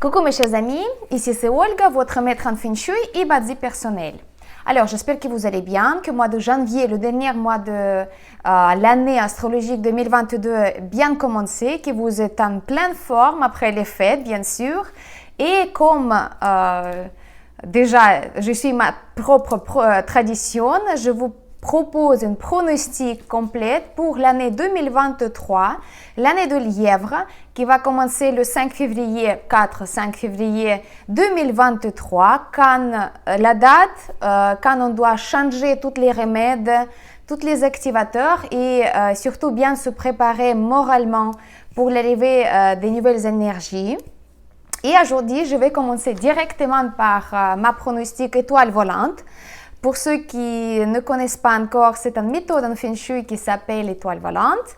Coucou mes chers amis, ici c'est Olga, votre maître en Feng Shui et Bazi personnel. Alors j'espère que vous allez bien, que le mois de janvier, le dernier mois de l'année astrologique 2022 bien commencé, que vous êtes en pleine forme après les fêtes bien sûr. Et comme déjà je suis ma propre tradition, je vous propose un pronostic complet pour l'année 2023, l'année de lièvre, qui va commencer le 5 février 2023, quand la date, quand on doit changer tous les remèdes, tous les activateurs et surtout bien se préparer moralement pour l'arrivée des nouvelles énergies. Et aujourd'hui, je vais commencer directement par ma pronostic étoile volante. Pour ceux qui ne connaissent pas encore, c'est une méthode en Feng Shui qui s'appelle étoile volante,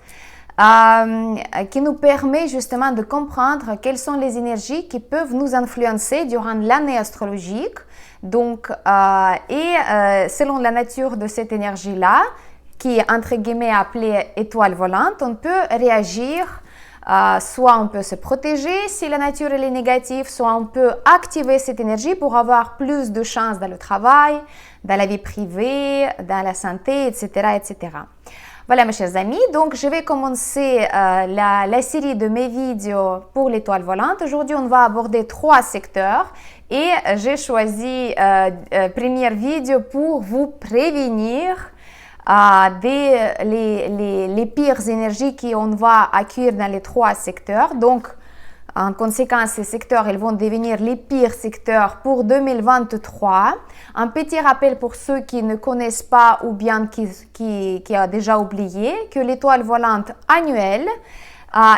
qui nous permet justement de comprendre quelles sont les énergies qui peuvent nous influencer durant l'année astrologique. Donc, selon la nature de cette énergie-là, qui est entre guillemets appelée étoile volante, on peut réagir. Soit on peut se protéger si la nature est négative, soit on peut activer cette énergie pour avoir plus de chances dans le travail, dans la vie privée, dans la santé, etc. etc. Voilà mes chers amis, donc je vais commencer la série de mes vidéos pour l'étoile volante. Aujourd'hui on va aborder 3 secteurs et j'ai choisi première vidéo pour vous prévenir les pires énergies qu'on va accueillir dans les 3 secteurs. Donc, en conséquence, ces secteurs ils vont devenir les pires secteurs pour 2023. Un petit rappel pour ceux qui ne connaissent pas ou bien qui a déjà oublié que l'étoile volante annuelle,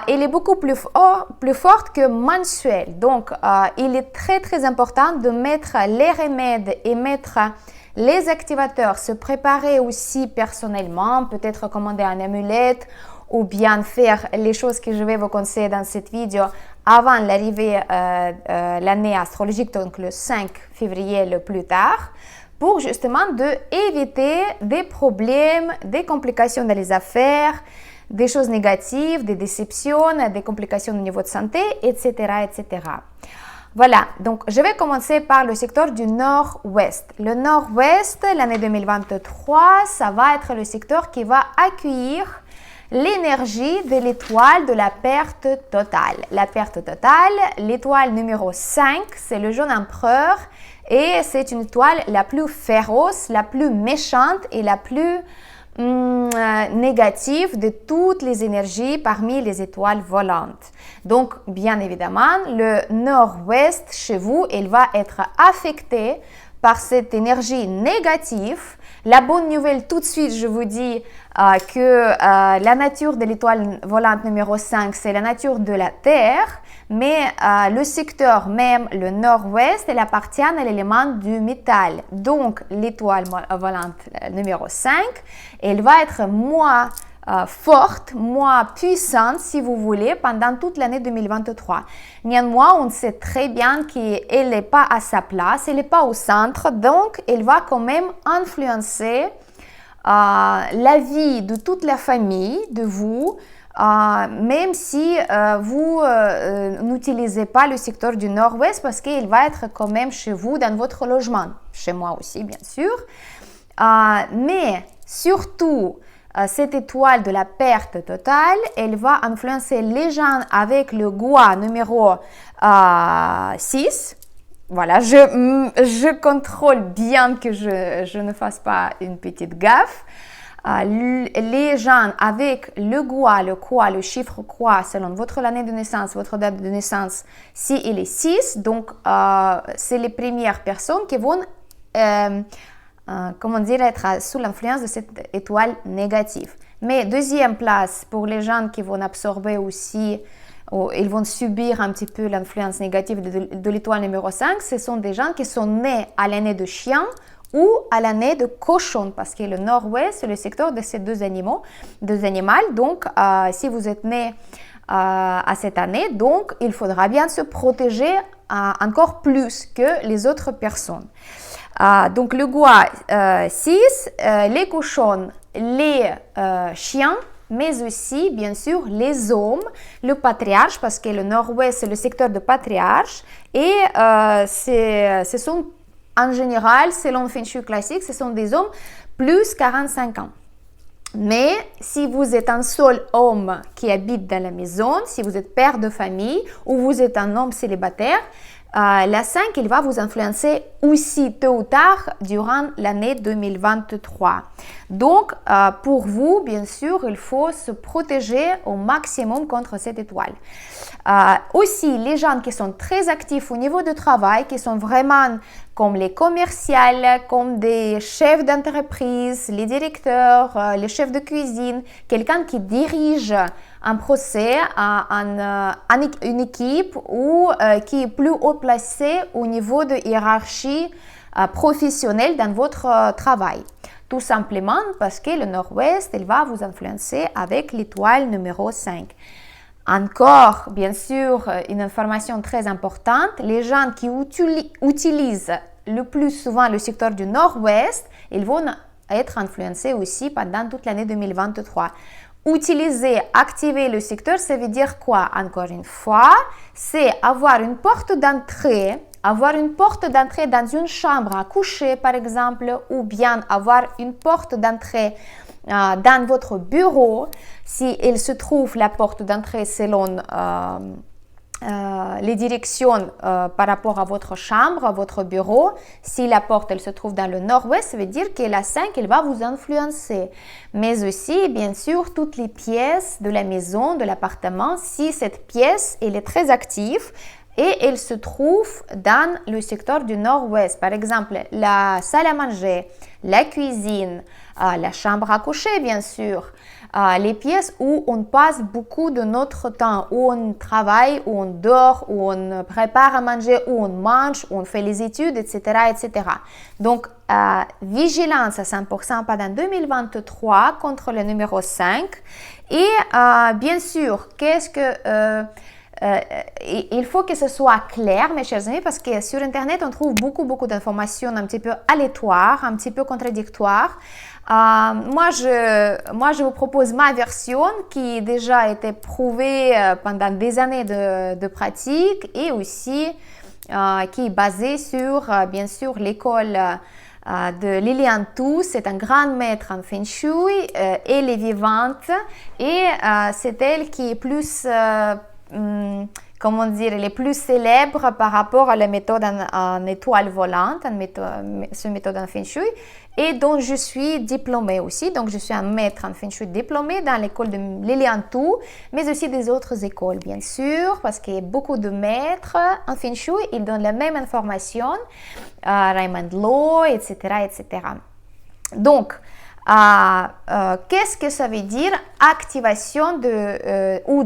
elle est beaucoup plus forte que mensuelle. Donc, il est très important de mettre les remèdes et mettre les activateurs, se préparer aussi personnellement, peut-être commander un amulette ou bien faire les choses que je vais vous conseiller dans cette vidéo avant l'arrivée l'année astrologique, donc le 5 février le plus tard, pour justement éviter des problèmes, des complications dans les affaires, des choses négatives, des déceptions, des complications au niveau de santé, etc. etc. Voilà, donc je vais commencer par le secteur du nord-ouest. Le nord-ouest, l'année 2023, ça va être le secteur qui va accueillir l'énergie de l'étoile de la perte totale. La perte totale, l'étoile numéro 5, c'est le jeune empereur et c'est une étoile la plus féroce, la plus méchante et la plus négative de toutes les énergies parmi les étoiles volantes. Donc, bien évidemment, le nord-ouest chez vous, il va être affecté par cette énergie négative. La bonne nouvelle, tout de suite, je vous dis que la nature de l'étoile volante numéro 5, c'est la nature de la Terre, mais le secteur même, le nord-ouest, il appartient à l'élément du métal. Donc, l'étoile volante numéro 5, elle va être moins forte, moins puissante, si vous voulez, pendant toute l'année 2023. Néanmoins, on sait très bien qu'elle n'est pas à sa place, elle n'est pas au centre, donc elle va quand même influencer la vie de toute la famille, de vous, même si vous n'utilisez pas le secteur du nord-ouest parce qu'il va être quand même chez vous dans votre logement, chez moi aussi bien sûr, mais surtout cette étoile de la perte totale, elle va influencer les gens avec le Gua numéro 6. Voilà, je contrôle bien que je ne fasse pas une petite gaffe. Les gens avec le Gua, le Kwa, le chiffre Kwa, selon votre année de naissance, votre date de naissance, si il est 6, donc c'est les premières personnes qui vont être sous l'influence de cette étoile négative. Mais deuxième place pour les gens qui vont absorber aussi, ils vont subir un petit peu l'influence négative de l'étoile numéro 5, ce sont des gens qui sont nés à l'année de chien ou à l'année de cochon, parce que le nord-ouest, c'est le secteur de ces deux animaux. Donc, si vous êtes né à cette année, donc il faudra bien se protéger encore plus que les autres personnes. Donc le Gua 6, les cochons, les chiens, mais aussi, bien sûr, les hommes, le patriarche, parce que le nord-ouest, c'est le secteur de patriarche, et ce sont, en général, selon le Feng Shui classique, ce sont des hommes plus 45 ans. Mais si vous êtes un seul homme qui habite dans la maison, si vous êtes père de famille ou vous êtes un homme célibataire, la 5, il va vous influencer aussi tôt ou tard durant l'année 2023. Donc, pour vous, bien sûr, il faut se protéger au maximum contre cette étoile. Aussi, les gens qui sont très actifs au niveau du travail, qui sont vraiment comme les commerciales, comme des chefs d'entreprise, les directeurs, les chefs de cuisine, quelqu'un qui dirige un procès, une équipe ou qui est plus haut placé au niveau de hiérarchie professionnelle dans votre travail. Tout simplement parce que le nord-ouest, il va vous influencer avec l'étoile numéro 5. Encore, bien sûr, une information très importante, les gens qui utilisent le plus souvent le secteur du nord-ouest, ils vont être influencés aussi pendant toute l'année 2023. Utiliser, activer le secteur, ça veut dire quoi? Encore une fois, c'est avoir une porte d'entrée dans une chambre à coucher, par exemple, ou bien avoir une porte d'entrée dans votre bureau, si il se trouve la porte d'entrée selon les directions par rapport à votre chambre, à votre bureau. Si la porte elle se trouve dans le nord-ouest, ça veut dire que la 5 elle va vous influencer. Mais aussi, bien sûr, toutes les pièces de la maison, de l'appartement, si cette pièce elle est très active, et elle se trouve dans le secteur du nord-ouest. Par exemple, la salle à manger, la cuisine, la chambre à coucher, bien sûr, les pièces où on passe beaucoup de notre temps, où on travaille, où on dort, où on prépare à manger, où on mange, où on fait les études, etc. etc. Donc, vigilance à 100% pendant 2023 contre le numéro 5. Et bien sûr, il faut que ce soit clair, mes chers amis, parce que sur Internet, on trouve beaucoup d'informations un petit peu aléatoires, un petit peu contradictoires. Moi, je vous propose ma version qui a déjà été prouvée pendant des années de pratique et aussi qui est basée sur, bien sûr, l'école de Liliane Thu. C'est un grand maître en Feng Shui. Elle est vivante et c'est elle qui est plus... comment dire, les plus célèbres par rapport à la méthode en étoile volante, cette méthode en Feng Shui, et dont je suis diplômée aussi. Donc, je suis un maître en Feng Shui diplômé dans l'école de Liliane Thu, mais aussi des autres écoles, bien sûr, parce qu'il y a beaucoup de maîtres en Feng Shui, ils donnent la même information, Raymond Low, etc., etc. Donc, qu'est-ce que ça veut dire activation ou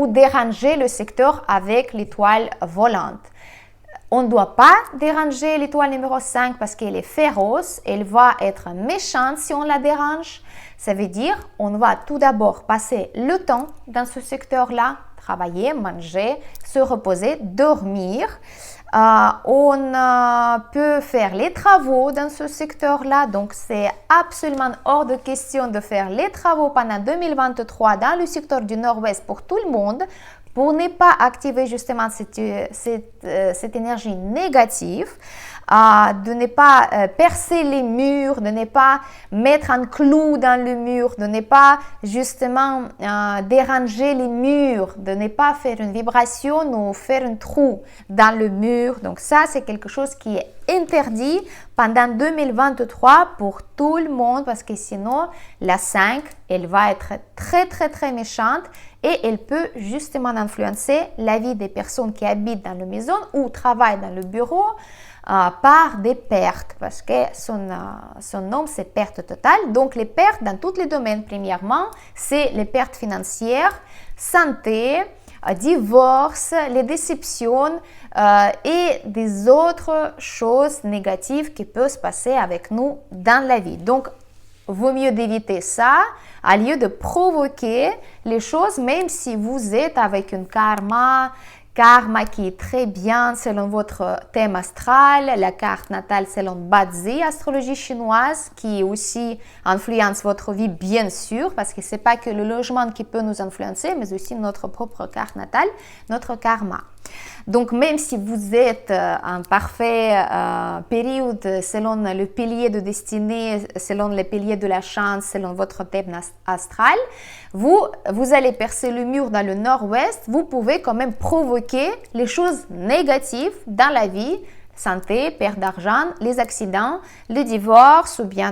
déranger le secteur avec l'étoile volante? On ne doit pas déranger l'étoile numéro 5 parce qu'elle est féroce, elle va être méchante si on la dérange. Ça veut dire on va tout d'abord passer le temps dans ce secteur-là, travailler, manger, se reposer, dormir. On peut faire les travaux dans ce secteur-là, donc c'est absolument hors de question de faire les travaux pendant 2023 dans le secteur du nord-ouest pour tout le monde, pour ne pas activer justement cette énergie négative, de ne pas percer les murs, de ne pas mettre un clou dans le mur, de ne pas justement déranger les murs, de ne pas faire une vibration ou faire un trou dans le mur. Donc ça, c'est quelque chose qui est interdit pendant 2023 pour tout le monde parce que sinon, la 5, elle va être très méchante et elle peut justement influencer la vie des personnes qui habitent dans la maison ou travaillent dans le bureau par des pertes parce que son nom c'est perte totale. Donc les pertes dans tous les domaines, premièrement, c'est les pertes financières, santé, divorce, les déceptions et des autres choses négatives qui peuvent se passer avec nous dans la vie. Donc, vaut mieux d'éviter ça à lieu de provoquer les choses, même si vous êtes avec une karma karma qui est très bien selon votre thème astral, la carte natale selon Bazi, astrologie chinoise, qui aussi influence votre vie bien sûr, parce que c'est pas que le logement qui peut nous influencer, mais aussi notre propre carte natale, notre karma. Donc, même si vous êtes en parfait période selon le pilier de destinée, selon le pilier de la chance, selon votre thème astral, vous allez percer le mur dans le nord-ouest, vous pouvez quand même provoquer les choses négatives dans la vie, santé, perte d'argent, les accidents, le divorce ou bien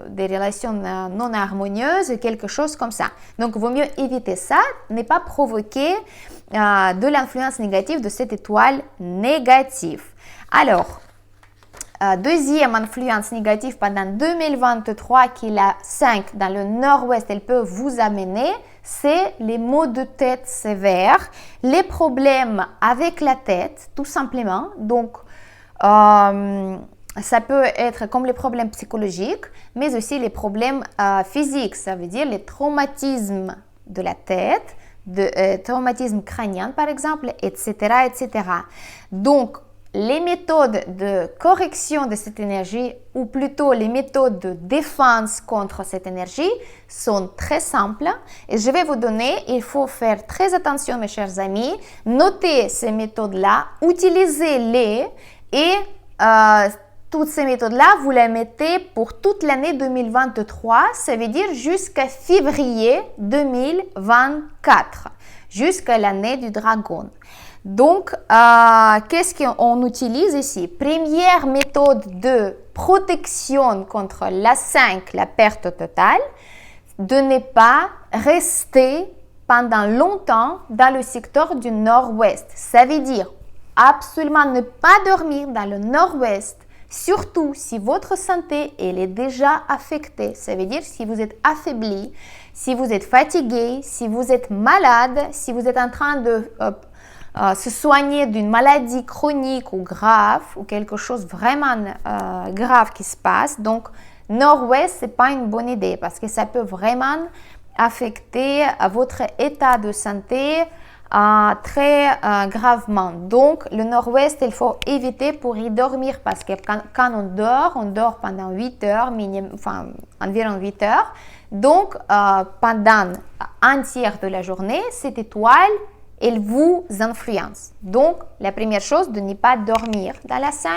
des relations non harmonieuses, quelque chose comme ça. Donc, il vaut mieux éviter ça, ne pas provoquer de l'influence négative de cette étoile négative. Alors, deuxième influence négative pendant 2023 qui est la 5 dans le nord-ouest, elle peut vous amener, c'est les maux de tête sévères, les problèmes avec la tête, tout simplement. Donc, ça peut être comme les problèmes psychologiques, mais aussi les problèmes physiques, ça veut dire les traumatismes de la tête, traumatisme crânien par exemple, etc., etc. Donc, les méthodes de correction de cette énergie, ou plutôt les méthodes de défense contre cette énergie, sont très simples. Et je vais vous donner, il faut faire très attention mes chers amis, notez ces méthodes-là, utilisez-les et toutes ces méthodes-là, vous les mettez pour toute l'année 2023, ça veut dire jusqu'à février 2024, jusqu'à l'année du dragon. Donc, qu'est-ce qu'on utilise ici? Première méthode de protection contre la 5, la perte totale, de ne pas rester pendant longtemps dans le secteur du nord-ouest. Ça veut dire absolument ne pas dormir dans le nord-ouest, surtout si votre santé elle est déjà affectée. Ça veut dire si vous êtes affaibli, si vous êtes fatigué, si vous êtes malade, si vous êtes en train de se soigner d'une maladie chronique ou grave ou quelque chose vraiment grave qui se passe. Donc, nord-ouest, ce n'est pas une bonne idée parce que ça peut vraiment affecter votre état de santé très gravement. Donc, le nord-ouest, il faut éviter pour y dormir parce que quand on dort pendant 8 heures, environ 8 heures. Donc, pendant un tiers de la journée, cette étoile, elle vous influence. Donc, la première chose, de ne pas dormir dans la 5,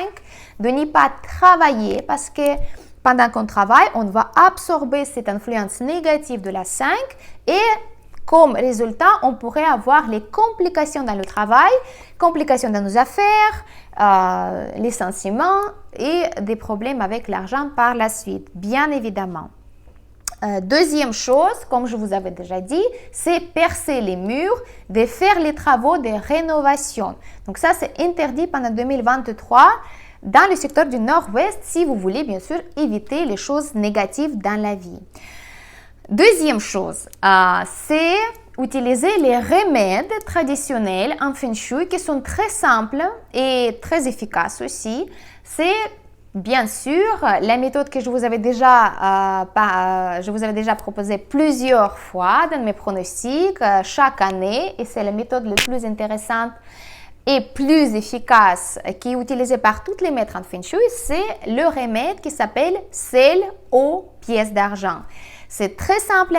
de ne pas travailler parce que pendant qu'on travaille, on va absorber cette influence négative de la 5 et comme résultat, on pourrait avoir les complications dans le travail, complications dans nos affaires, licenciements et des problèmes avec l'argent par la suite, bien évidemment. Deuxième chose, comme je vous avais déjà dit, c'est percer les murs, de faire les travaux de rénovation. Donc ça, c'est interdit pendant 2023 dans le secteur du nord-ouest si vous voulez bien sûr éviter les choses négatives dans la vie. Deuxième chose, c'est utiliser les remèdes traditionnels en Feng Shui qui sont très simples et très efficaces aussi. C'est bien sûr la méthode que je vous avais déjà proposée plusieurs fois dans mes pronostics chaque année et c'est la méthode la plus intéressante et plus efficace qui est utilisée par tous les maîtres en Feng Shui, c'est le remède qui s'appelle sel aux pièces d'argent. C'est très simple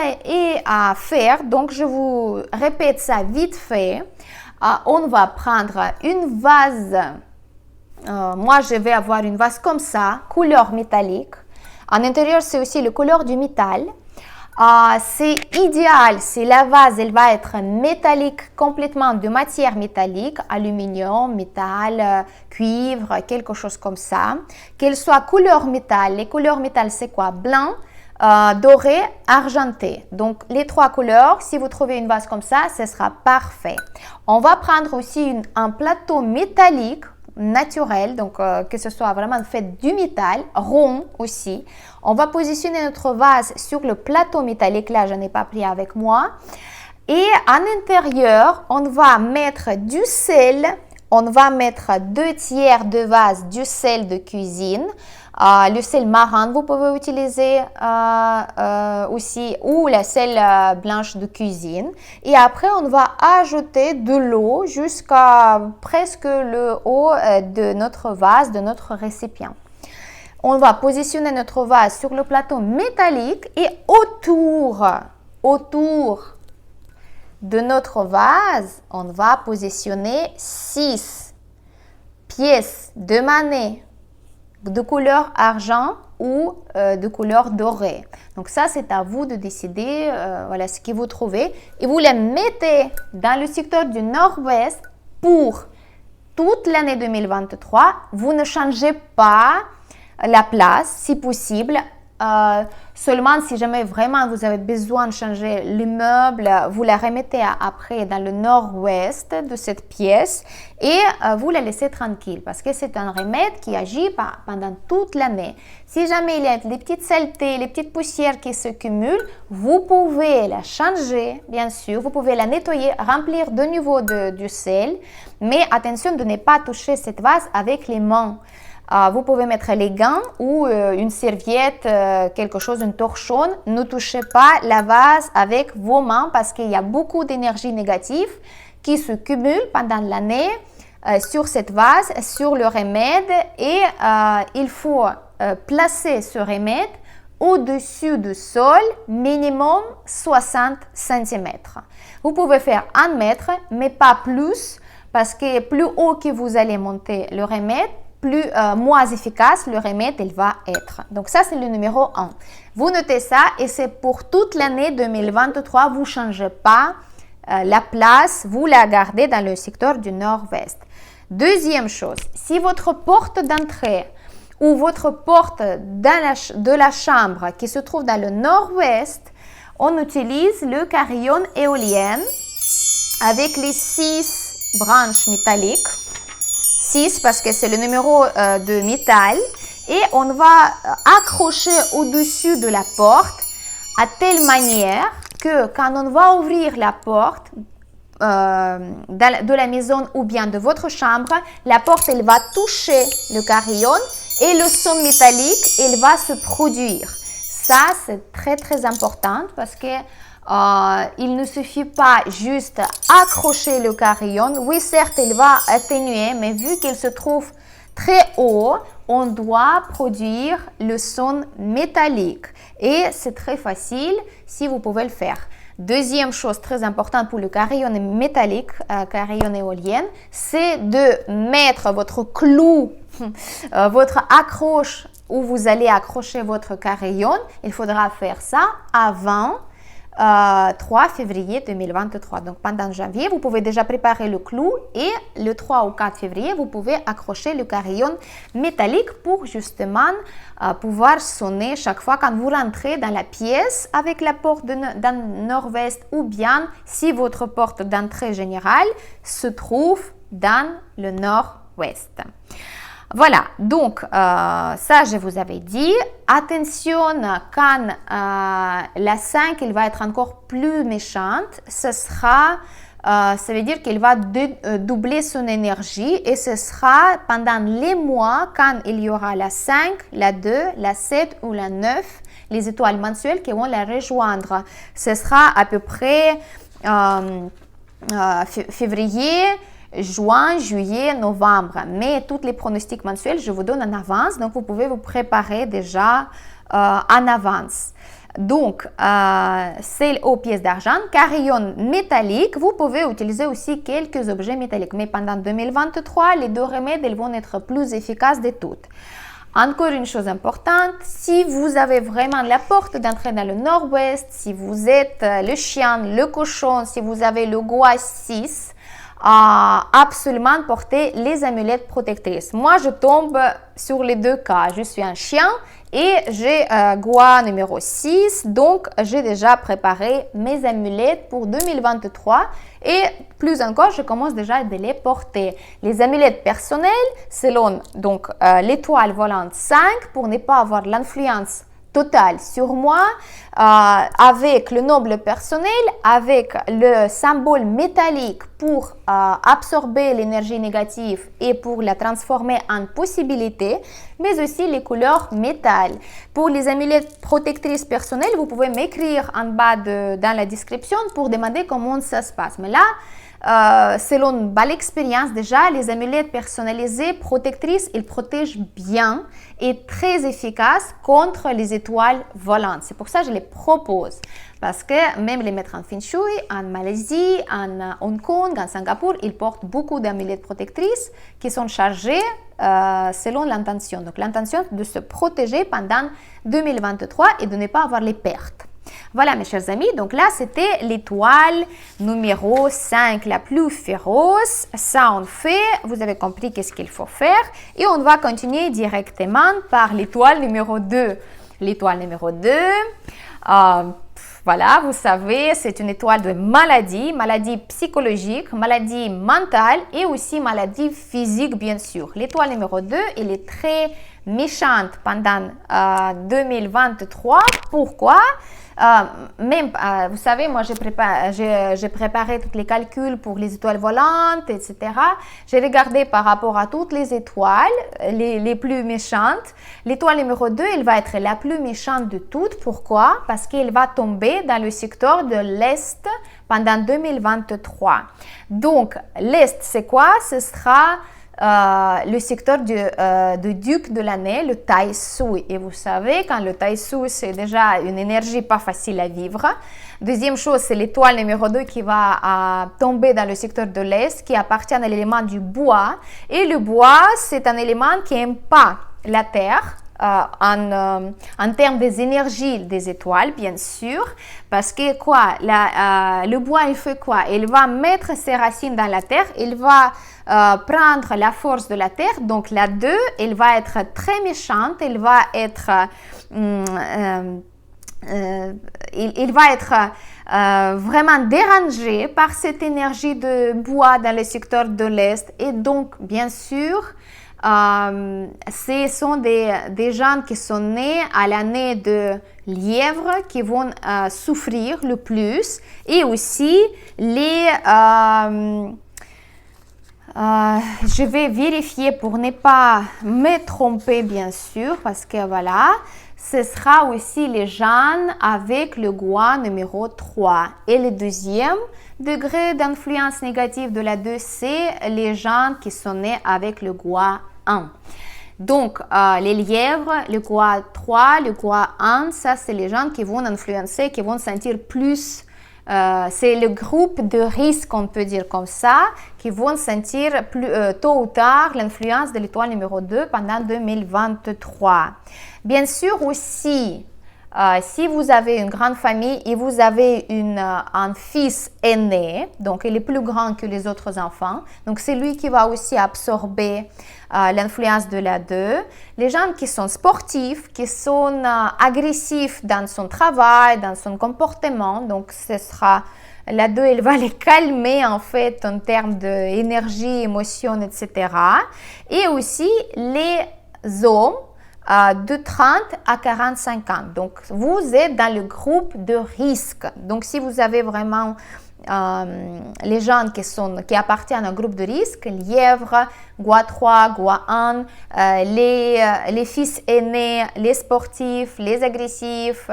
à faire, donc je vous répète ça vite fait. On va prendre une vase, moi je vais avoir une vase comme ça, couleur métallique. En intérieur, c'est aussi la couleur du métal. C'est idéal si la vase elle va être métallique, complètement de matière métallique, aluminium, métal, cuivre, quelque chose comme ça. Qu'elle soit couleur métal. Les couleurs métal, c'est quoi? Blanc, doré, argenté. Donc, les trois couleurs, si vous trouvez une vase comme ça, ce sera parfait. On va prendre aussi un plateau métallique naturel, donc que ce soit vraiment fait du métal, rond aussi. On va positionner notre vase sur le plateau métallique, là je n'ai pas pris avec moi. Et à l'intérieur, on va mettre du sel, on va mettre 2 tiers de vase du sel de cuisine. Le sel marin, vous pouvez utiliser aussi, ou la sel blanche de cuisine. Et après, on va ajouter de l'eau jusqu'à presque le haut de notre vase, de notre récipient. On va positionner notre vase sur le plateau métallique et autour de notre vase, on va positionner 6 pièces de monnaie de couleur argent ou de couleur dorée. Donc ça, c'est à vous de décider voilà, ce que vous trouvez. Et vous les mettez dans le secteur du nord-ouest pour toute l'année 2023. Vous ne changez pas la place, si possible. Seulement si jamais vraiment vous avez besoin de changer l'immeuble, vous la remettez après dans le nord-ouest de cette pièce et vous la laissez tranquille parce que c'est un remède qui agit pendant toute l'année. Si jamais il y a des petites saletés, les petites poussières qui se cumulent, vous pouvez la changer, bien sûr, vous pouvez la nettoyer, remplir de nouveau du sel, mais attention de ne pas toucher cette vase avec les mains. Vous pouvez mettre les gants ou une serviette, quelque chose, une torchonne. Ne touchez pas la vase avec vos mains parce qu'il y a beaucoup d'énergie négative qui se cumule pendant l'année sur cette vase, sur le remède et il faut placer ce remède au-dessus du sol, minimum 60 cm. Vous pouvez faire 1 mètre, mais pas plus parce que plus haut que vous allez monter le remède, moins efficace le remède il va être. Donc ça, c'est le numéro 1. Vous notez ça et c'est pour toute l'année 2023. Vous ne changez pas la place, vous la gardez dans le secteur du nord-ouest. Deuxième chose, si votre porte d'entrée ou votre porte de la chambre qui se trouve dans le nord-ouest, on utilise le carillon éolien avec les 6 branches métalliques. 6 parce que c'est le numéro de métal et on va accrocher au-dessus de la porte à telle manière que quand on va ouvrir la porte de la maison ou bien de votre chambre, la porte elle va toucher le carillon et le son métallique il va se produire. Ça c'est très très important parce que il ne suffit pas juste accrocher le carillon. Oui, certes, il va atténuer, mais vu qu'il se trouve très haut, on doit produire le son métallique. Et c'est très facile si vous pouvez le faire. Deuxième chose très importante pour le carillon métallique, carillon éolien, c'est de mettre votre clou, votre accroche où vous allez accrocher votre carillon. Il faudra faire ça avant 3 février 2023. Donc pendant janvier, vous pouvez déjà préparer le clou et le 3 ou 4 février, vous pouvez accrocher le carillon métallique pour justement pouvoir sonner chaque fois quand vous rentrez dans la pièce avec la porte dans nord-ouest ou bien si votre porte d'entrée générale se trouve dans le nord-ouest. Voilà, donc ça je vous avais dit. Attention quand la 5 elle va être encore plus méchante, ça veut dire qu'elle va doubler son énergie et ce sera pendant les mois quand il y aura la 5, la 2, la 7 ou la 9, les étoiles mensuelles qui vont la rejoindre. Ce sera à peu près février, juin, juillet, novembre. Mais tous les pronostics mensuels, je vous donne en avance. Donc, vous pouvez vous préparer déjà en avance. Donc, c'est aux pièces d'argent. Carillon métallique, vous pouvez utiliser aussi quelques objets métalliques. Mais pendant 2023, les 2 remèdes ils vont être plus efficaces de toutes. Encore une chose importante, si vous avez vraiment la porte d'entrée dans le nord-ouest, si vous êtes le chien, le cochon, si vous avez le goa 6, absolument porter les amulettes protectrices. Moi, je tombe sur les 2 cas. Je suis un chien et j'ai goa numéro 6. Donc, j'ai déjà préparé mes amulettes pour 2023 et plus encore, je commence déjà de les porter. Les amulettes personnelles, selon donc l'étoile volante 5, pour ne pas avoir l'influence total sur moi, avec le noble personnel, avec le symbole métallique pour absorber l'énergie négative et pour la transformer en possibilité, mais aussi les couleurs métal. Pour les amulettes protectrices personnelles, vous pouvez m'écrire en bas dans la description pour demander comment ça se passe. Mais là, selon l'expérience déjà, les amulettes personnalisées protectrices, ils protègent bien et très efficaces contre les étoiles volantes. C'est pour ça que je les propose. Parce que même les maîtres en Feng Shui, en Malaisie, en Hong Kong, en Singapour, ils portent beaucoup d'amulettes protectrices qui sont chargées selon l'intention. Donc l'intention de se protéger pendant 2023 et de ne pas avoir les pertes. Voilà mes chers amis, donc là c'était l'étoile numéro 5, la plus féroce. Ça on fait, vous avez compris qu'est-ce qu'il faut faire. Et on va continuer directement par l'étoile numéro 2. L'étoile numéro 2, voilà, vous savez, c'est une étoile de maladie, maladie psychologique, maladie mentale et aussi maladie physique bien sûr. L'étoile numéro 2, elle est très méchante pendant 2023. Pourquoi? Vous savez, moi j'ai préparé tous les calculs pour les étoiles volantes, etc. J'ai regardé par rapport à toutes les étoiles, les plus méchantes. L'étoile numéro 2, elle va être la plus méchante de toutes. Pourquoi? Parce qu'elle va tomber dans le secteur de l'Est pendant 2023. Donc, l'Est, c'est quoi? Ce sera le secteur du duc de l'année, le Tai Sui. Et vous savez, quand le Tai Sui, c'est déjà une énergie pas facile à vivre. Deuxième chose, c'est l'étoile numéro 2 qui va tomber dans le secteur de l'Est, qui appartient à l'élément du bois. Et le bois, c'est un élément qui n'aime pas la terre. En termes des énergies des étoiles, bien sûr, parce que quoi, le bois, il fait quoi? Il va mettre ses racines dans la terre, il va prendre la force de la terre, donc la 2, elle va être très méchante, elle va être, il va être vraiment dérangé par cette énergie de bois dans le secteur de l'Est, et donc, bien sûr, ce sont des gens qui sont nés à l'année de lièvre qui vont souffrir le plus, et aussi je vais vérifier pour ne pas me tromper bien sûr, parce que voilà, ce sera aussi les gens avec le gua numéro 3. Et le deuxième degré d'influence négative de la 2, c'est les gens qui sont nés avec le gua 1. Donc, les lièvres, le gua 3, le gua 1, ça c'est les gens qui vont influencer, qui vont sentir plus. C'est le groupe de risque, on peut dire comme ça, qui vont sentir tôt ou tard l'influence de l'étoile numéro 2 pendant 2023. Bien sûr aussi, si vous avez une grande famille et vous avez un fils aîné, donc il est plus grand que les autres enfants, donc c'est lui qui va aussi absorber l'influence de la 2. Les gens qui sont sportifs, qui sont agressifs dans son travail, dans son comportement, donc ce sera la 2, elle va les calmer en fait en termes d'énergie, émotion, etc. Et aussi les hommes de 30 à 45 ans. Donc, vous êtes dans le groupe de risque. Donc, si vous avez vraiment les gens qui appartiennent à un groupe de risque, lièvre, gua 3, gua 1, les fils aînés, les sportifs, les agressifs,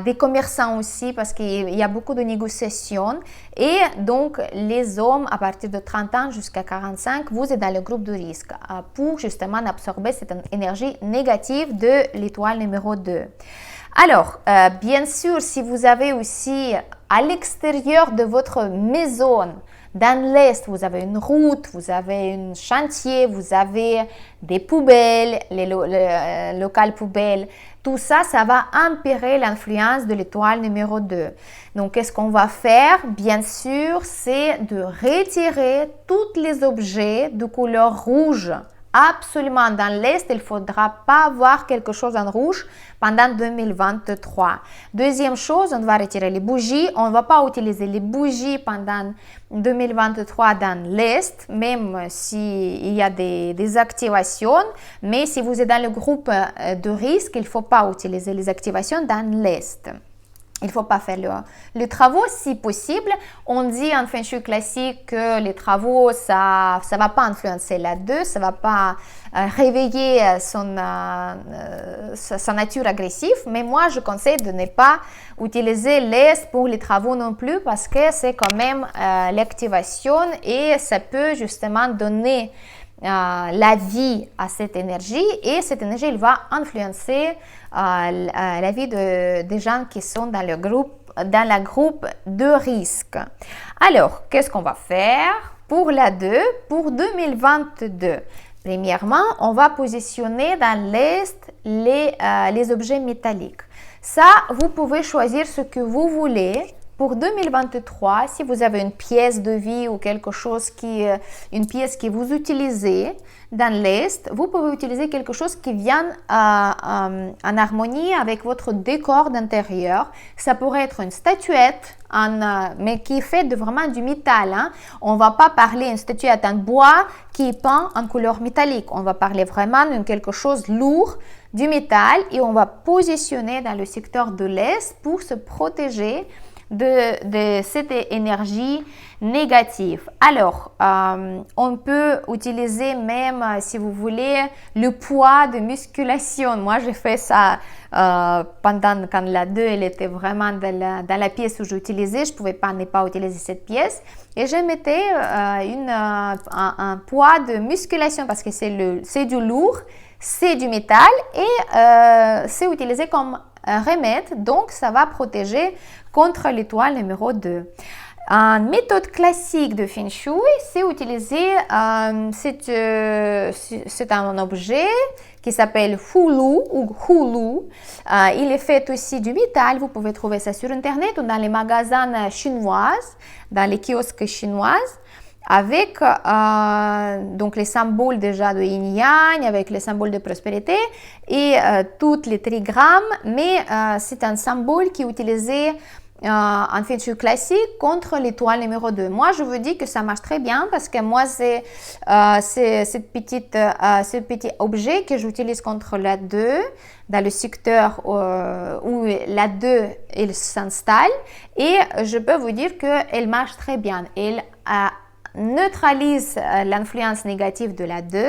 des commerçants aussi, parce qu'il y a beaucoup de négociations. Et donc, les hommes à partir de 30 ans jusqu'à 45, vous êtes dans le groupe de risque pour justement absorber cette énergie négative de l'étoile numéro 2. Alors, bien sûr, si vous avez aussi à l'extérieur de votre maison, dans l'Est, vous avez une route, vous avez un chantier, vous avez des poubelles, les locales poubelles, tout ça, ça va empirer l'influence de l'étoile numéro 2. Donc, qu'est-ce qu'on va faire? Bien sûr, c'est de retirer tous les objets de couleur rouge Absolument, dans l'Est, il ne faudra pas avoir quelque chose en rouge pendant 2023. Deuxième chose, on va retirer les bougies. On ne va pas utiliser les bougies pendant 2023 dans l'Est, même s'il y a des activations. Mais si vous êtes dans le groupe de risque, il ne faut pas utiliser les activations dans l'Est. Il ne faut pas faire les travaux si possible. On dit en feng shui classique que les travaux, ça ne va pas influencer la 2, ça ne va pas réveiller sa nature agressive. Mais moi, je conseille de ne pas utiliser l'Est pour les travaux non plus parce que c'est quand même l'activation et ça peut justement donner la vie à cette énergie et cette énergie elle va influencer la vie des gens qui sont dans le groupe de risque. Alors, qu'est-ce qu'on va faire pour la 2 pour 2022? Premièrement, on va positionner dans l'Est les objets métalliques. Ça, vous pouvez choisir ce que vous voulez. Pour 2023, si vous avez une pièce de vie ou quelque chose une pièce que vous utilisez dans l'Est, vous pouvez utiliser quelque chose qui vient en harmonie avec votre décor d'intérieur. Ça pourrait être une statuette, mais qui est faite vraiment du métal. Hein. On ne va pas parler d'une statuette en bois qui est peint en couleur métallique. On va parler vraiment de quelque chose lourd, du métal, et on va positionner dans le secteur de l'Est pour se protéger de cette énergie négative. Alors, on peut utiliser même, si vous voulez, le poids de musculation. Moi, j'ai fait ça pendant quand la 2, elle était vraiment dans la pièce où j'utilisais. Je ne pouvais pas ne pas utiliser cette pièce. Et je mettais un poids de musculation parce que c'est du lourd, c'est du métal et c'est utilisé comme remède. Donc, ça va protéger contre l'étoile numéro 2. Une méthode classique de Feng Shui, c'est utiliser, c'est un objet qui s'appelle Hulu ou Hulu. Il est fait aussi du métal, vous pouvez trouver ça sur Internet ou dans les magasins chinois, dans les kiosques chinois, avec donc les symboles déjà de yin-yang, avec les symboles de prospérité et toutes les trigrammes, mais c'est un symbole qui est utilisé en feng shui classique contre l'étoile numéro 2. Moi, je vous dis que ça marche très bien parce que moi, c'est ce petit objet que j'utilise contre la 2 dans le secteur où la 2 elle s'installe et je peux vous dire qu'elle marche très bien. Elle neutralise l'influence négative de la 2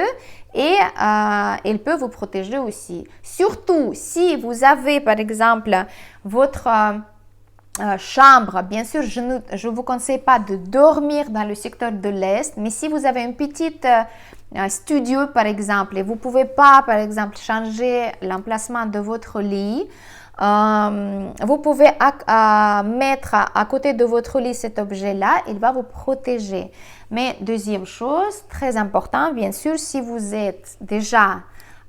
et elle peut vous protéger aussi. Surtout si vous avez par exemple votre chambre, bien sûr, je ne vous conseille pas de dormir dans le secteur de l'Est, mais si vous avez une petite studio par exemple et vous ne pouvez pas par exemple changer l'emplacement de votre lit, vous pouvez mettre à côté de votre lit cet objet-là, il va vous protéger. Mais deuxième chose, très important, bien sûr, si vous êtes déjà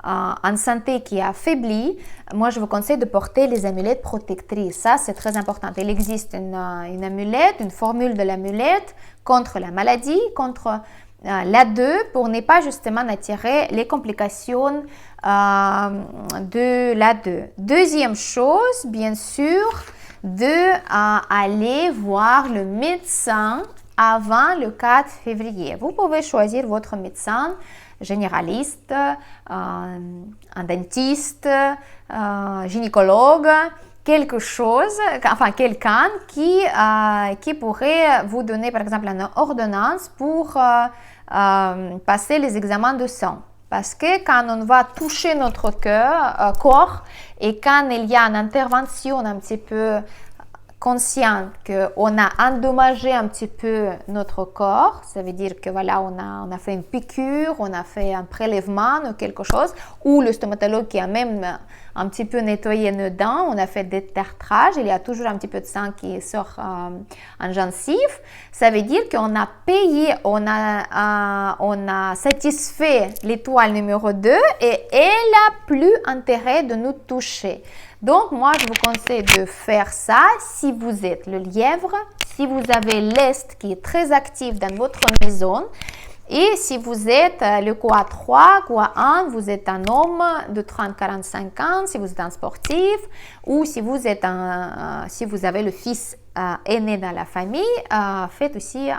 en santé qui est affaiblie, moi je vous conseille de porter les amulettes protectrices. Ça, c'est très important. Il existe une amulette, une formule de l'amulette contre la maladie, contre la 2 pour ne pas justement attirer les complications de la 2. Deuxième chose, bien sûr, aller voir le médecin avant le 4 février. Vous pouvez choisir votre médecin généraliste, un dentiste, gynécologue, quelque chose, enfin quelqu'un qui pourrait vous donner par exemple une ordonnance pour passer les examens de sang. Parce que quand on va toucher notre corps et quand il y a une intervention un petit peu consciente qu'on a endommagé un petit peu notre corps, ça veut dire que voilà, on a fait une piqûre, on a fait un prélèvement ou quelque chose, ou le stomatologue qui a même un petit peu nettoyé nos dents, on a fait des tartrages, il y a toujours un petit peu de sang qui sort en gencive, ça veut dire qu'on a payé, on a satisfait l'étoile numéro 2 et elle n'a plus intérêt de nous toucher. Donc, moi, je vous conseille de faire ça si vous êtes le lièvre, si vous avez l'Est qui est très actif dans votre maison Et si vous êtes le quoi 3, quoi 1, vous êtes un homme de 30-45 ans, si vous êtes un sportif, ou si vous êtes si vous avez le fils aîné dans la famille, faites aussi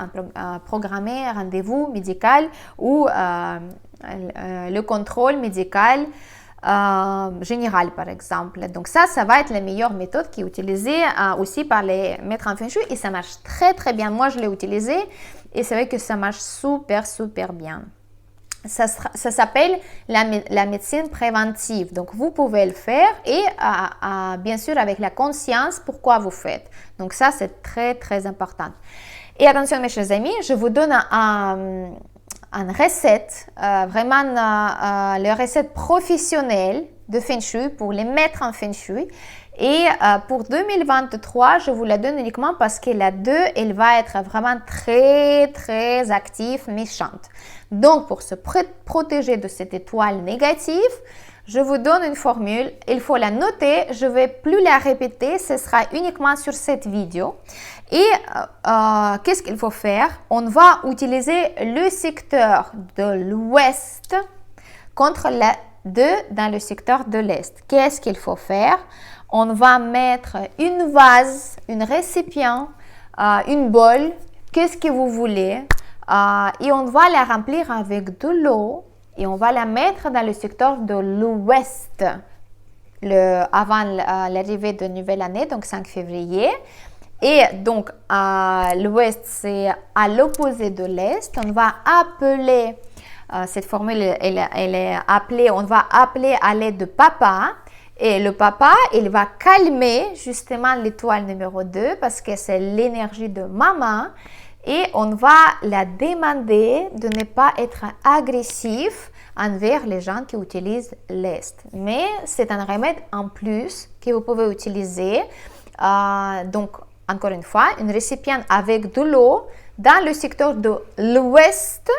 programmer un rendez-vous médical ou le contrôle médical général, par exemple. Donc ça va être la meilleure méthode qui est utilisée aussi par les maîtres en Feng Shui et ça marche très très bien. Moi, je l'ai utilisé et c'est vrai que ça marche super super bien. Ça s'appelle la médecine préventive. Donc, vous pouvez le faire et bien sûr avec la conscience pourquoi vous faites. Donc, ça, c'est très très important. Et attention, mes chers amis, je vous donne une recette, vraiment les recettes professionnelles de Feng Shui pour les maîtres en Feng Shui. Et pour 2023, je vous la donne uniquement parce que la 2, elle va être vraiment très, très active, méchante. Donc, pour se protéger de cette étoile négative, je vous donne une formule. Il faut la noter. Je ne vais plus la répéter. Ce sera uniquement sur cette vidéo. Et qu'est-ce qu'il faut faire? On va utiliser le secteur de l'ouest contre la 2 dans le secteur de l'est. Qu'est-ce qu'il faut faire? On va mettre une vase, un récipient, une bol, qu'est-ce que vous voulez, et on va la remplir avec de l'eau et on va la mettre dans le secteur de l'ouest avant l'arrivée de nouvelle année, donc 5 février. Et donc, l'ouest, c'est à l'opposé de l'est. On va appeler, cette formule, elle est appelée, on va appeler à l'aide de papa. Et le papa, il va calmer justement l'étoile numéro 2 parce que c'est l'énergie de maman. Et on va la demander de ne pas être agressif envers les gens qui utilisent l'Est. Mais c'est un remède en plus que vous pouvez utiliser. Donc, encore une fois, un récipient avec de l'eau dans le secteur de l'Ouest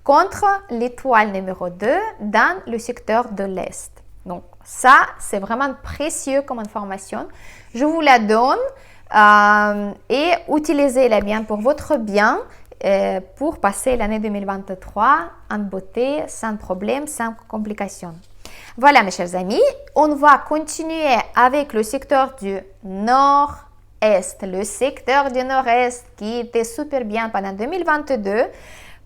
contre l'étoile numéro 2 dans le secteur de l'Est. Donc, ça, c'est vraiment précieux comme information. Je vous la donne et utilisez-la bien pour votre bien pour passer l'année 2023 en beauté, sans problème, sans complications. Voilà, mes chers amis, on va continuer avec le secteur du nord-est. Le secteur du nord-est qui était super bien pendant 2022,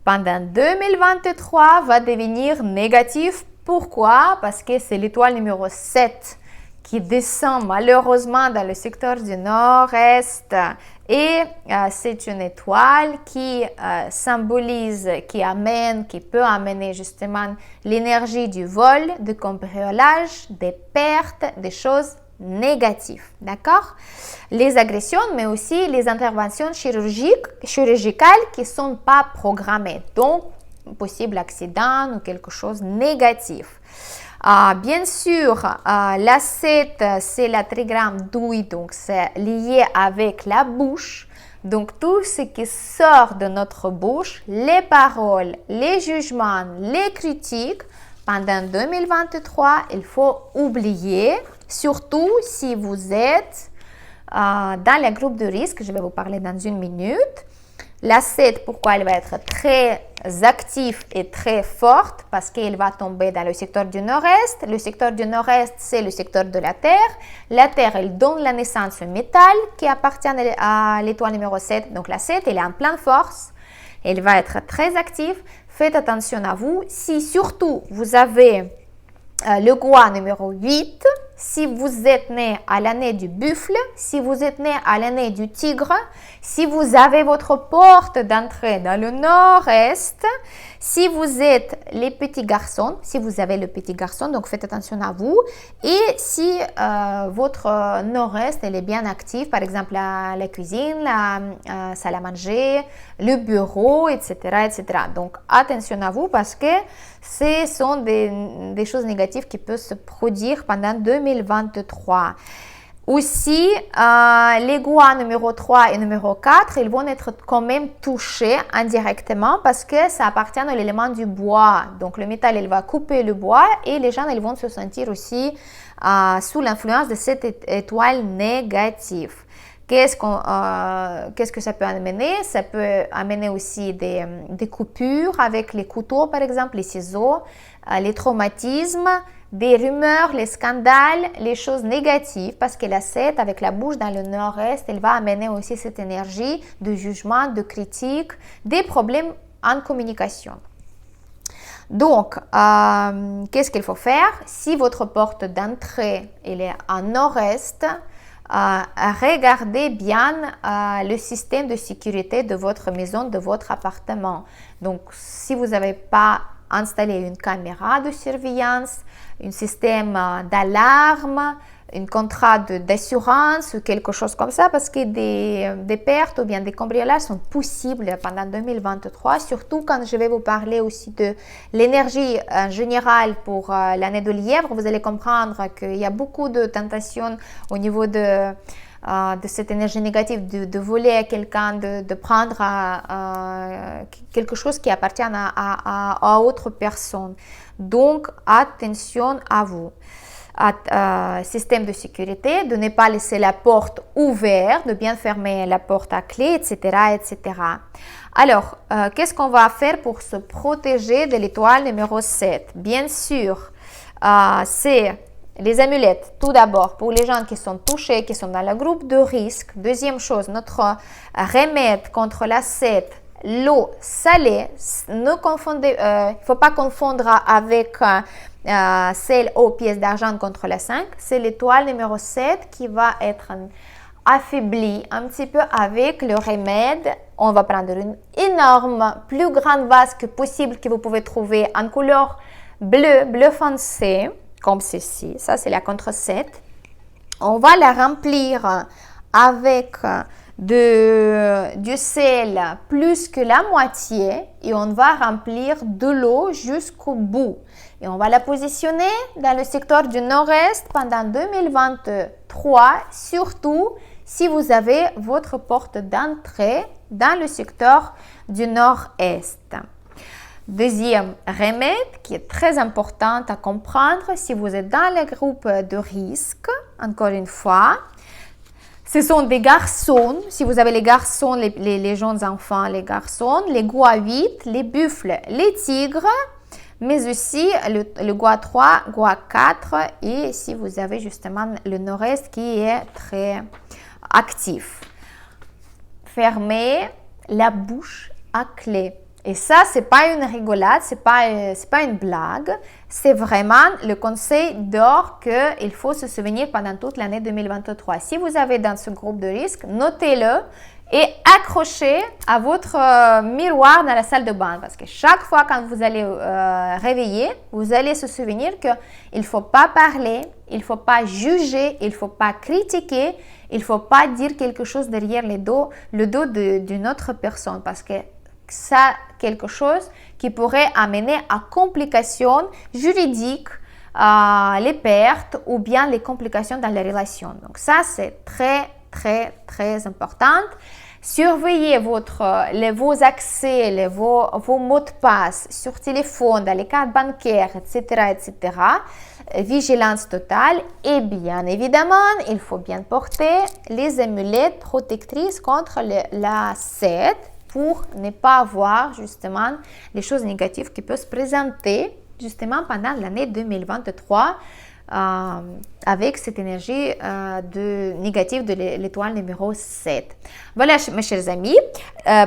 pendant 2023 va devenir négatif. Pourquoi? Parce que c'est l'étoile numéro 7 qui descend malheureusement dans le secteur du nord-est. Et c'est une étoile qui symbolise, qui peut amener justement l'énergie du vol, du cambriolage, des pertes, des choses négatives. D'accord? Les agressions, mais aussi les interventions chirurgicales qui ne sont pas programmées. Donc, possible accident ou quelque chose de négatif. Bien sûr, la 7, c'est la trigramme douille, donc c'est lié avec la bouche. Donc, tout ce qui sort de notre bouche, les paroles, les jugements, les critiques, pendant 2023, il faut oublier, surtout si vous êtes dans le groupe de risque, je vais vous parler dans une minute. La 7, pourquoi elle va être très active et très forte? Parce qu'elle va tomber dans le secteur du nord-est. Le secteur du nord-est, c'est le secteur de la Terre. La Terre, elle donne la naissance au métal qui appartient à l'étoile numéro 7. Donc la 7, elle est en pleine force. Elle va être très active. Faites attention à vous. Si surtout vous avez le gua numéro 8, si vous êtes né à l'année du buffle, si vous êtes né à l'année du tigre, si vous avez votre porte d'entrée dans le nord-est, si vous êtes les petits garçons, si vous avez le petit garçon, donc faites attention à vous. Et si votre nord-est elle est bien active, par exemple la cuisine, la salle à manger, le bureau, etc., etc. Donc attention à vous parce que ce sont des choses négatives qui peuvent se produire pendant 2023. Aussi, les gua numéro 3 et numéro 4, ils vont être quand même touchés indirectement parce que ça appartient à l'élément du bois. Donc, le métal, il va couper le bois et les gens, ils vont se sentir aussi sous l'influence de cette étoile négative. Qu'est-ce que ça peut amener? Ça peut amener aussi des coupures avec les couteaux, par exemple, les ciseaux, les traumatismes, des rumeurs, les scandales, les choses négatives, parce que la 7, avec la bouche dans le nord-est, elle va amener aussi cette énergie de jugement, de critique, des problèmes en communication. Donc, qu'est-ce qu'il faut faire? Si votre porte d'entrée elle est en nord-est, regardez bien le système de sécurité de votre maison, de votre appartement. Donc, si vous n'avez pas installé une caméra de surveillance, un système d'alarme, un contrat d'assurance ou quelque chose comme ça, parce que des pertes ou bien des cambriolages sont possibles pendant 2023, surtout quand je vais vous parler aussi de l'énergie en général pour l'année de lièvre. Vous allez comprendre qu'il y a beaucoup de tentations au niveau de cette énergie négative, de voler à quelqu'un, de prendre quelque chose qui appartient à autre personne. Donc, attention à vous. Système de sécurité, de ne pas laisser la porte ouverte, de bien fermer la porte à clé, etc. etc. Alors, qu'est-ce qu'on va faire pour se protéger de l'étoile numéro 7? Bien sûr, c'est les amulettes, tout d'abord, pour les gens qui sont touchés, qui sont dans le groupe de risque. Deuxième chose, notre remède contre la 7, l'eau salée. Ne confondez, il ne faut pas confondre avec celle aux pièces d'argent contre la 5. C'est l'étoile numéro 7 qui va être affaiblie un petit peu avec le remède. On va prendre une énorme, plus grande vase que possible que vous pouvez trouver en couleur bleu foncé, comme ceci. Ça, c'est la contre 7. On va la remplir avec du sel plus que la moitié et on va remplir de l'eau jusqu'au bout. Et on va la positionner dans le secteur du nord-est pendant 2023, surtout si vous avez votre porte d'entrée dans le secteur du nord-est. Deuxième remède qui est très important à comprendre si vous êtes dans les groupes de risque, encore une fois, ce sont des garçons, si vous avez les garçons, les jeunes enfants, les garçons, les gois 8, les buffles, les tigres, mais aussi le gois 3, gois 4 et si vous avez justement le nord-est qui est très actif. Fermez la bouche à clé. Et ça, ce n'est pas une rigolade, ce n'est pas une blague, c'est vraiment le conseil d'or qu'il faut se souvenir pendant toute l'année 2023. Si vous avez dans ce groupe de risque, notez-le et accrochez à votre miroir dans la salle de bain. Parce que chaque fois quand vous allez réveiller, vous allez se souvenir qu'il ne faut pas parler, il ne faut pas juger, il ne faut pas critiquer, il ne faut pas dire quelque chose derrière le dos d'une autre personne. Parce que ça, quelque chose qui pourrait amener à complications juridiques, les pertes ou bien les complications dans les relations. Donc ça, c'est très, très, très important. Surveillez vos accès, vos mots de passe sur téléphone, dans les cartes bancaires, etc., etc. Vigilance totale. Et bien évidemment, il faut bien porter les amulettes protectrices contre la 7 pour ne pas avoir justement les choses négatives qui peuvent se présenter justement pendant l'année 2023 avec cette énergie négative de l'étoile numéro 7. Voilà mes chers amis,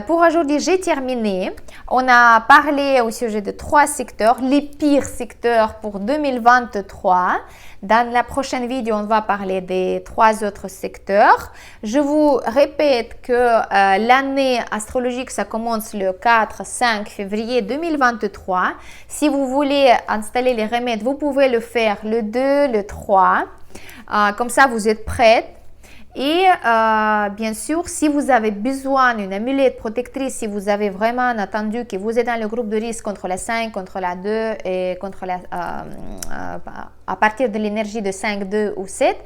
pour aujourd'hui j'ai terminé. On a parlé au sujet de 3 secteurs, les pires secteurs pour 2023. Dans la prochaine vidéo, on va parler des 3 autres secteurs. Je vous répète que l'année astrologique, ça commence le 4-5 février 2023. Si vous voulez installer les remèdes, vous pouvez le faire le 2, le 3. Comme ça, vous êtes prête. Et bien sûr, si vous avez besoin d'une amulette protectrice, si vous avez vraiment attendu que vous êtes dans le groupe de risque contre la 5, contre la 2 et contre à partir de l'énergie de 5, 2 ou 7,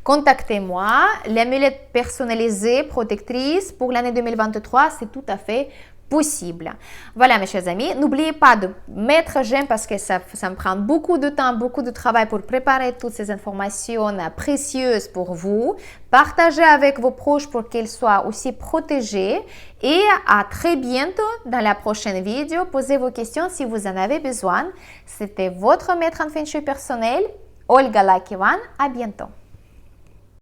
contactez-moi. L'amulette personnalisée protectrice pour l'année 2023, c'est tout à fait possible. Voilà, mes chers amis, n'oubliez pas de mettre j'aime parce que ça me prend beaucoup de temps, beaucoup de travail pour préparer toutes ces informations précieuses pour vous. Partagez avec vos proches pour qu'ils soient aussi protégés et à très bientôt dans la prochaine vidéo. Posez vos questions si vous en avez besoin. C'était votre maître en feng shui personnel, Olga Lakivan. À bientôt.